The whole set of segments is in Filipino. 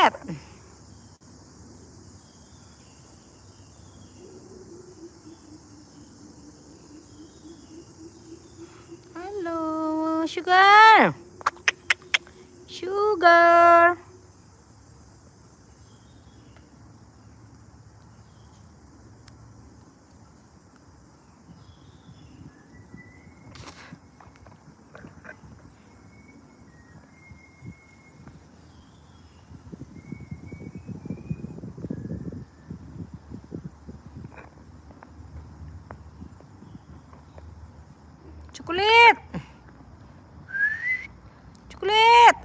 Chocolate! Hello, sugar! Sugar! Chocolate! Chocolate!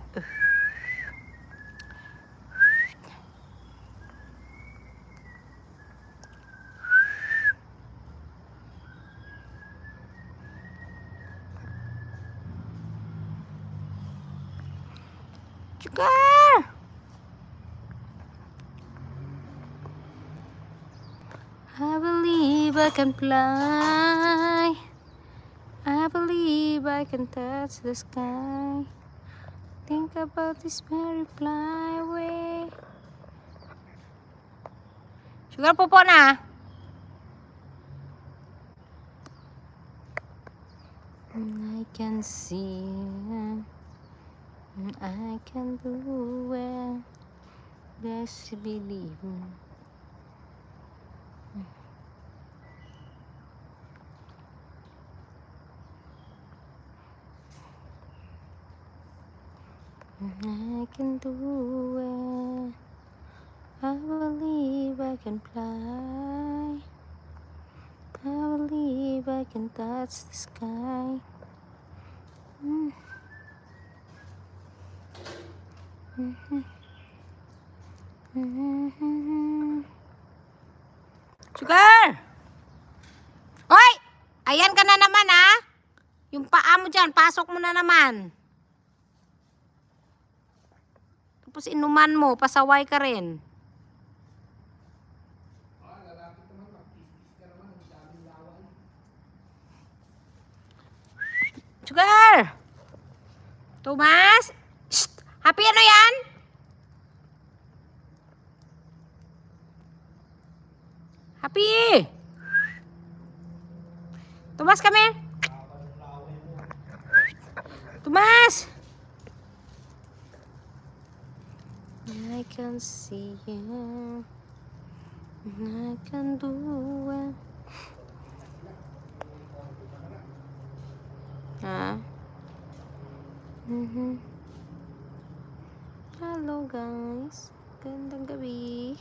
Sugar! I believe I can fly. I believe I can touch the sky. Think about this very flyway. Sugar, popo na. I can see, I can do it. Just believe. I can do it. I believe I can fly. I believe I can touch the sky. Sugar! Hoy! Ayan ka na naman, ha? Yung paa mo dyan, pasok mo na naman. Tapos inuman mo, pasaway ka rin. Sugar! Thomas? Shh! Happy ano yan? Happy! Thomas, come here. Thomas! I can see you. I can do it. Ha? Hello guys. Gandang gabi.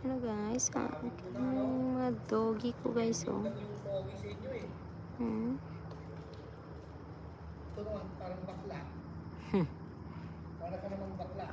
Ano guys? Mga doggy ko guys, oh. Ito naman, parang bakla. Para ka namang bakla.